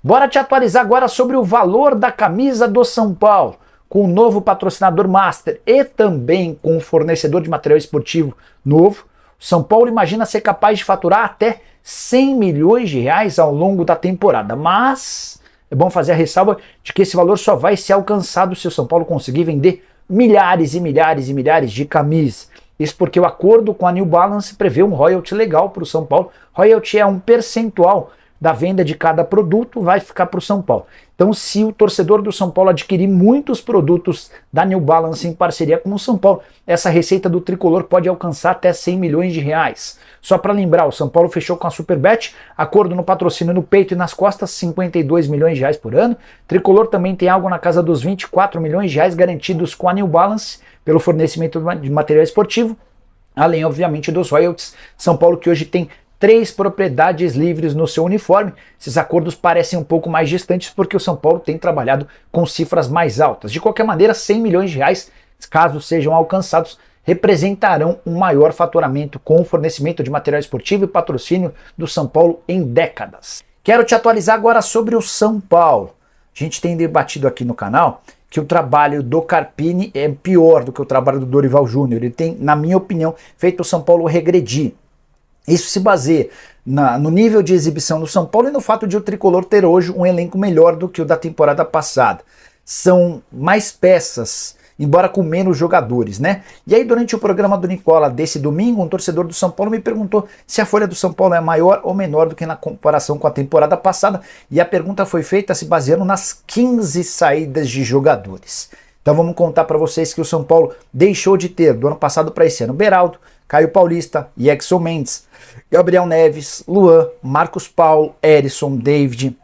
Bora te atualizar agora sobre o valor da camisa do São Paulo, com o novo patrocinador master e também com o fornecedor de material esportivo novo. O São Paulo imagina ser capaz de faturar até 100 milhões de reais ao longo da temporada, mas é bom fazer a ressalva de que esse valor só vai ser alcançado se o São Paulo conseguir vender milhares e milhares e milhares de camisas. Isso porque o acordo com a New Balance prevê um royalty legal para o São Paulo. Royalty é um percentual da venda de cada produto, vai ficar para o São Paulo. Então, se o torcedor do São Paulo adquirir muitos produtos da New Balance em parceria com o São Paulo, essa receita do tricolor pode alcançar até 100 milhões de reais. Só para lembrar, o São Paulo fechou com a Superbet, acordo no patrocínio no peito e nas costas, 52 milhões de reais por ano. Tricolor também tem algo na casa dos 24 milhões de reais garantidos com a New Balance pelo fornecimento de material esportivo, além, obviamente, dos royalties. São Paulo que hoje tem 3 propriedades livres no seu uniforme. Esses acordos parecem um pouco mais distantes porque o São Paulo tem trabalhado com cifras mais altas. De qualquer maneira, 100 milhões de reais, caso sejam alcançados, representarão um maior faturamento com o fornecimento de material esportivo e patrocínio do São Paulo em décadas. Quero te atualizar agora sobre o São Paulo. A gente tem debatido aqui no canal que o trabalho do Carpini é pior do que o trabalho do Dorival Júnior. Ele tem, na minha opinião, feito o São Paulo regredir. Isso se baseia no nível de exibição do São Paulo e no fato de o tricolor ter hoje um elenco melhor do que o da temporada passada. São mais peças, embora com menos jogadores, né? E aí, durante o programa do Nicola desse domingo, um torcedor do São Paulo me perguntou se a folha do São Paulo é maior ou menor do que na comparação com a temporada passada, e a pergunta foi feita se baseando nas 15 saídas de jogadores. Então vamos contar para vocês que o São Paulo deixou de ter, do ano passado para esse ano, Beraldo, Caio Paulista, Yaxel Mendes, Gabriel Neves, Luan, Marcos Paulo, Erisson, David,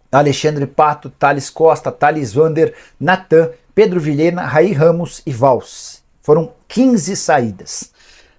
Alexandre Pato, Thales Costa, Thales Vander, Natan, Pedro Vilhena, Raí Ramos e Valls. Foram 15 saídas.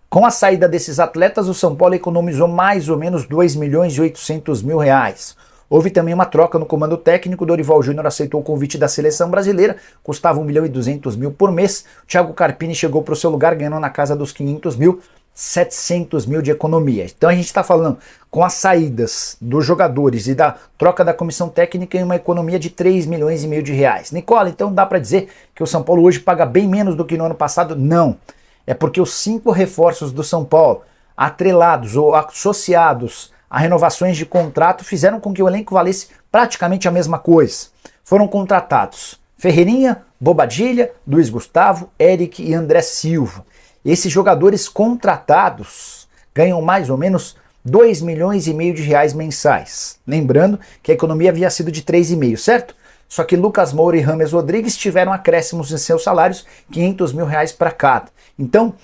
Com a saída desses atletas, o São Paulo economizou mais ou menos 2 milhões e 800 mil reais. Houve também uma troca no comando técnico. Dorival Júnior aceitou o convite da seleção brasileira, custava 1 milhão e 200 mil por mês. O Thiago Carpini chegou para o seu lugar, ganhando na casa dos 500 mil, 700 mil de economia. Então a gente está falando com as saídas dos jogadores e da troca da comissão técnica em uma economia de 3 milhões e meio de reais. Nicola, então dá para dizer que o São Paulo hoje paga bem menos do que no ano passado? Não. É porque os 5 reforços do São Paulo, atrelados ou associados a renovações de contrato, fizeram com que o elenco valesse praticamente a mesma coisa. Foram contratados Ferreirinha, Bobadilha, Luiz Gustavo, Eric e André Silva. Esses jogadores contratados ganham mais ou menos 2 milhões e meio de reais mensais. Lembrando que a economia havia sido de 3,5, certo? Só que Lucas Moura e Rames Rodrigues tiveram acréscimos em seus salários, 500 mil reais para cada. Então,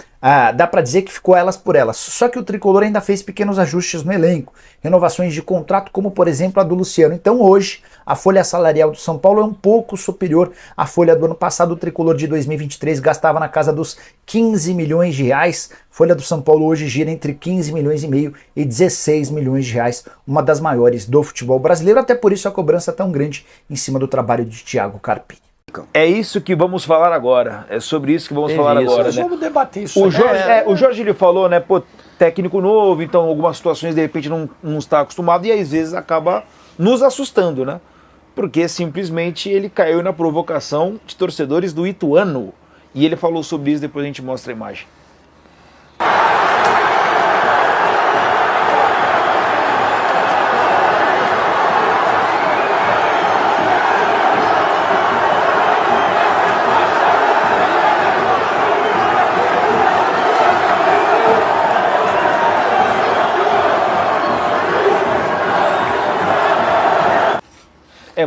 dá para dizer que ficou elas por elas. Só que o tricolor ainda fez pequenos ajustes no elenco, renovações de contrato, como por exemplo a do Luciano. Então hoje, a folha salarial do São Paulo é um pouco superior à folha do ano passado. O tricolor de 2023 gastava na casa dos 15 milhões de reais. A folha do São Paulo hoje gira entre 15 milhões e meio e 16 milhões de reais, uma das maiores do futebol brasileiro. Até por isso a cobrança é tão grande em cima do trabalho de Thiago Carpini. É isso que vamos falar agora. É sobre isso que vamos falar agora. Nós vamos debater isso. O Jorge ele falou, né? Pô, técnico novo, então algumas situações de repente não está acostumado e às vezes acaba nos assustando, né? Porque simplesmente ele caiu na provocação de torcedores do Ituano. E ele falou sobre isso, depois a gente mostra a imagem.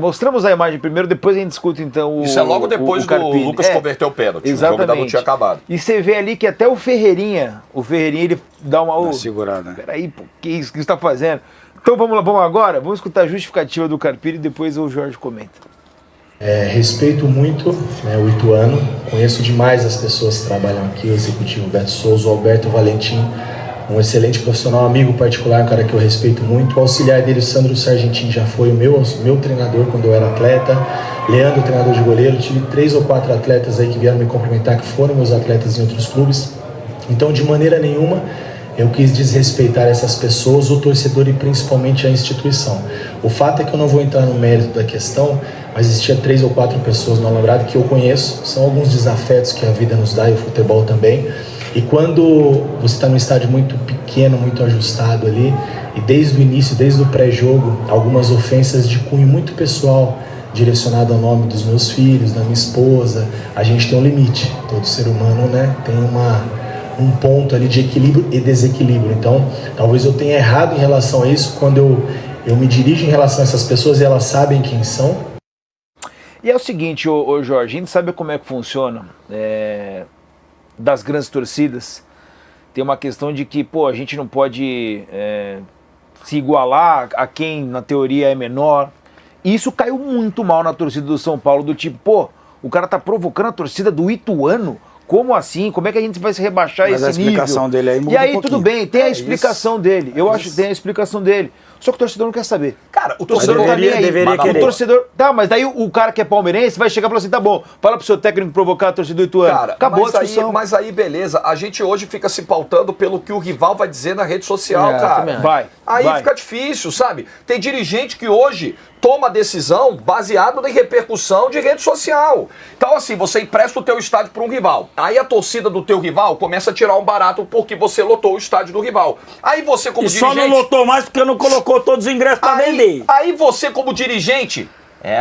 Mostramos a imagem primeiro, depois a gente discute então o... Isso é logo depois do Lucas converter o pênalti. Exatamente. O jogo ainda não tinha acabado. E você vê ali que até o Ferreirinha ele dá uma segurada. Peraí, pô, que isso que você está fazendo? Então vamos lá, vamos agora? Vamos escutar a justificativa do Carpini e depois o Jorge comenta. Respeito muito o Ituano, conheço demais as pessoas que trabalham aqui, o executivo Beto Souza, o Alberto Valentim, um excelente profissional, amigo particular, um cara que eu respeito muito. O auxiliar dele, o Sandro Sargentini, já foi o meu treinador quando eu era atleta. Leandro, treinador de goleiro. Tive 3 ou 4 atletas aí que vieram me cumprimentar, que foram meus atletas em outros clubes. Então, de maneira nenhuma, eu quis desrespeitar essas pessoas, o torcedor e principalmente a instituição. O fato é que eu não vou entrar no mérito da questão, mas existia 3 ou 4 pessoas no Alambrado que eu conheço, são alguns desafetos que a vida nos dá e o futebol também. E quando você está num estádio muito pequeno, muito ajustado ali, e desde o início, desde o pré-jogo, algumas ofensas de cunho muito pessoal, direcionado ao nome dos meus filhos, da minha esposa, a gente tem um limite. Todo ser humano, né, tem um ponto ali de equilíbrio e desequilíbrio. Então, talvez eu tenha errado em relação a isso quando eu me dirijo em relação a essas pessoas e elas sabem quem são. E é o seguinte, ô Jorge, a gente sabe como é que funciona das grandes torcidas. Tem uma questão de que, pô, a gente não pode se igualar a quem na teoria é menor. E isso caiu muito mal na torcida do São Paulo, do tipo, pô, o cara tá provocando a torcida do Ituano? Como assim? Como é que a gente vai se rebaixar esse nível? Mas a explicação dele aí muda E aí, um tudo bem, tem a explicação dele. Eu acho que tem a explicação dele. Só que o torcedor não quer saber. Cara, o torcedor não tá nem aí. Deveria querer. O torcedor... Tá, mas daí o cara que é palmeirense vai chegar e falar assim, tá bom, fala pro seu técnico provocar a torcida do Ituano. Cara, acabou a discussão. Mas aí, beleza, a gente hoje fica se pautando pelo que o rival vai dizer na rede social, cara. Aí fica difícil, sabe? Tem dirigente que hoje toma decisão baseado na repercussão de rede social. Então, assim, você empresta o teu estádio para um rival. Aí a torcida do teu rival começa a tirar um barato porque você lotou o estádio do rival. Aí você, como dirigente... só não lotou mais porque não colocou todos os ingressos para vender. Aí você, como dirigente...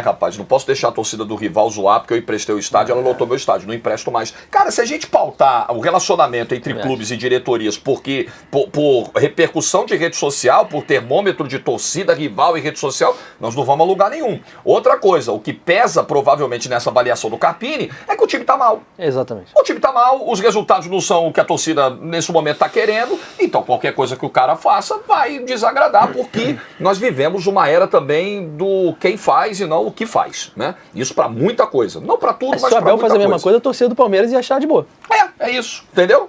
rapaz, não posso deixar a torcida do rival zoar porque eu emprestei o estádio, ela lotou meu estádio, não empresto mais. Cara, se a gente pautar o relacionamento entre clubes e diretorias porque por repercussão de rede social, por termômetro de torcida, rival e rede social, nós não vamos a lugar nenhum. Outra coisa, o que pesa provavelmente nessa avaliação do Carpini é que o time tá mal. Exatamente. O time tá mal, os resultados não são o que a torcida nesse momento tá querendo, então qualquer coisa que o cara faça vai desagradar, porque nós vivemos uma era também do quem faz e não o que faz, né? Isso pra muita coisa. Não pra tudo, mas pra muita coisa. Se o Abel fazer a mesma coisa, a torcida do Palmeiras ia achar de boa. É isso, entendeu?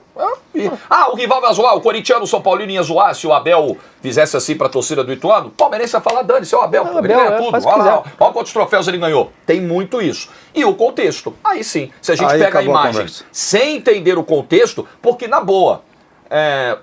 O rival vai zoar, o corintiano, o São Paulino ia zoar se o Abel fizesse assim pra torcida do Ituano, o palmeirense ia falar, dane-se, é o Abel, ele ganha tudo, olha quantos troféus ele ganhou. Tem muito isso. E o contexto, aí sim, se a gente pega a imagem sem entender o contexto, porque na boa,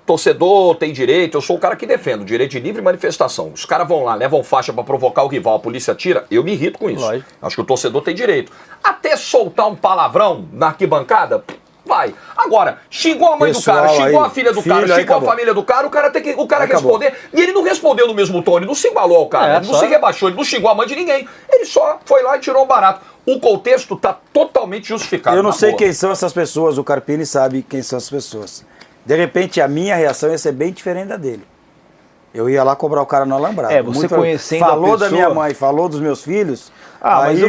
torcedor tem direito, eu sou o cara que defendo o direito de livre manifestação. Os caras vão lá, levam faixa pra provocar o rival, a polícia tira, eu me irrito com isso. Lógico. Acho que o torcedor tem direito. Até soltar um palavrão na arquibancada, vai. Agora, xingou a mãe do cara, xingou a filha do cara, xingou a família do cara, o cara responder, e ele não respondeu no mesmo tom, ele não se embalou ao cara, ele não se rebaixou, ele não xingou a mãe de ninguém, ele só foi lá e tirou um barato. O contexto tá totalmente justificado. Eu não sei quem são essas pessoas, o Carpini sabe quem são essas pessoas. De repente, a minha reação ia ser bem diferente da dele. Eu ia lá cobrar o cara no Alambrado. Você conhecendo falou a pessoa... da minha mãe, falou dos meus filhos, mas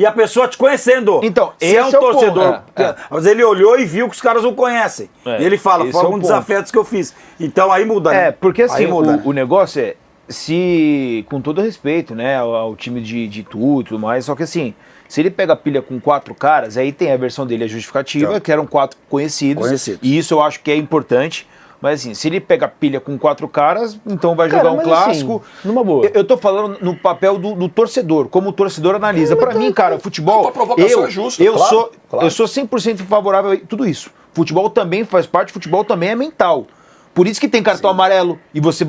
a pessoa te conhecendo. Então, se é um torcedor, mas ele olhou e viu que os caras não conhecem. E ele fala, foi alguns desafetos que eu fiz. Então aí muda, né? Porque assim, muda, o negócio é, se, com todo respeito, né, ao time de tudo e tudo mais, só que assim, se ele pega a pilha com 4 caras, aí tem a versão dele, a justificativa, que eram 4 conhecidos, e isso eu acho que é importante. Mas assim, se ele pega pilha com 4 caras, então vai jogar um clássico. Assim, numa boa. Eu tô falando no papel do torcedor, como o torcedor analisa. Pra mim, cara, futebol. Eu sou 100% favorável a tudo isso. Futebol também faz parte, futebol também é mental. Por isso que tem cartão amarelo e você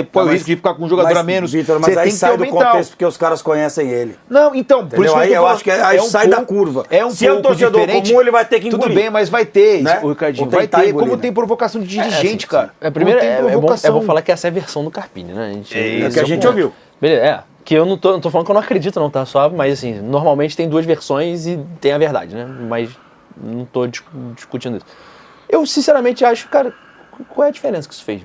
põe o risco de ficar com um jogador a menos. Vitor, mas aí sai do contexto porque os caras conhecem ele. Não, então, por isso que eu acho que aí sai da curva. Se é um torcedor comum, ele vai ter que engolir. Tudo bem, mas vai ter, né? Ricardinho, vai ter, como tem provocação de dirigente, cara. Primeiro, é bom falar que essa é a versão do Carpini, né? É que a gente ouviu. Beleza, que eu não tô falando que eu não acredito não, tá? Só, mas assim, normalmente tem 2 versões e tem a verdade, né? Mas não tô discutindo isso. Eu, sinceramente, acho, cara... Qual é a diferença que isso fez?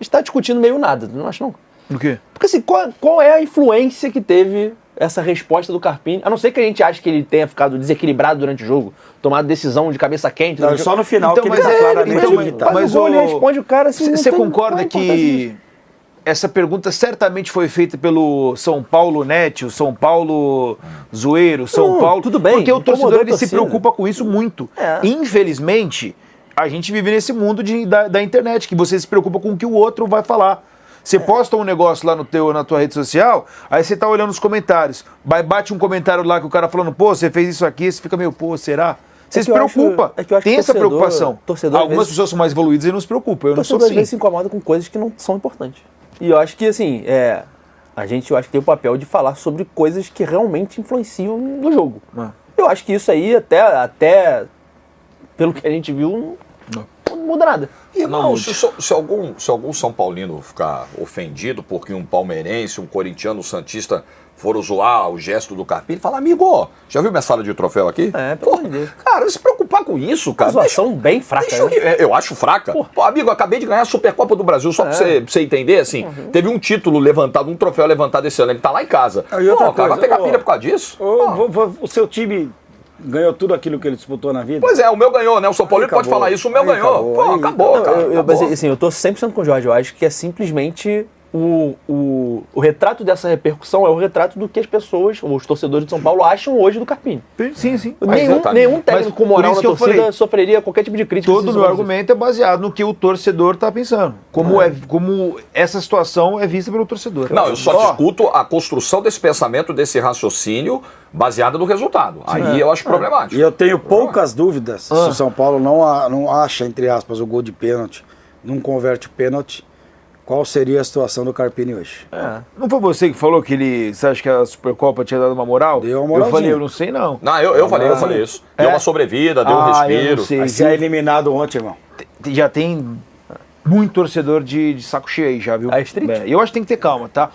Está discutindo meio nada, não acho não? O quê? Porque assim, qual é a influência que teve essa resposta do Carpini? A não ser que a gente ache que ele tenha ficado desequilibrado durante o jogo, tomado decisão de cabeça quente. Não, só no final que ele está claramente... Mas ele responde o cara assim... Você concorda que essa pergunta certamente foi feita pelo São Paulo Net, o São Paulo Zoeiro, São Paulo... Tudo bem. Porque o torcedor ele se preocupa com isso muito. Infelizmente... A gente vive nesse mundo da internet, que você se preocupa com o que o outro vai falar. Você posta um negócio lá na tua rede social, aí você tá olhando os comentários. Bate um comentário lá que o cara falando, pô, você fez isso aqui, você fica meio, pô, será? Você se preocupa. É que eu acho tem que essa preocupação. Algumas pessoas são mais evoluídas e não se preocupam. Eu não sou assim. Às vezes se incomoda com coisas que não são importantes. E eu acho que, assim, eu acho que tem o papel de falar sobre coisas que realmente influenciam no jogo. Eu acho que isso aí, até pelo que a gente viu, não muda nada. Irmão, se algum São Paulino ficar ofendido porque um palmeirense, um corintiano, um santista for zoar o gesto do Carpini, fala, amigo, já viu minha sala de troféu aqui? Pelo amor de Deus. Cara, se preocupar com isso, cara. Uma zoação bem fraca. Eu acho fraca. Pô, amigo, eu acabei de ganhar a Supercopa do Brasil, só pra você entender, assim, teve um título levantado, um troféu levantado esse ano, ele tá lá em casa. Cara, vai pegar pilha por causa disso? O seu time ganhou tudo aquilo que ele disputou na vida? Pois é, o meu ganhou, né? O São Paulo pode falar isso, o meu ganhou. Acabou, cara. Mas, assim, eu tô 100% com o Jorge. Eu acho que é simplesmente o retrato dessa repercussão é o retrato do que as pessoas, os torcedores de São Paulo, acham hoje do Carpini. Sim. Nenhum técnico com moral na torcida sofreria qualquer tipo de crítica. Todo o meu argumento é baseado no que o torcedor está pensando. Como essa situação é vista pelo torcedor. Não, eu só discuto a construção desse pensamento, desse raciocínio, baseado no resultado. Aí eu acho problemático. E eu tenho poucas dúvidas se o São Paulo não acha, entre aspas, o gol de pênalti, não converte o pênalti. Qual seria a situação do Carpini hoje? Não foi você que falou que você acha que a Supercopa tinha dado uma moral? Deu uma moralzinha. Eu falei, eu não sei não. Não, eu falei isso. Deu uma sobrevida, deu um respiro. Mas você é eliminado ontem, irmão. Já tem muito torcedor de saco cheio aí, já, viu? A Street? Eu acho que tem que ter calma, tá?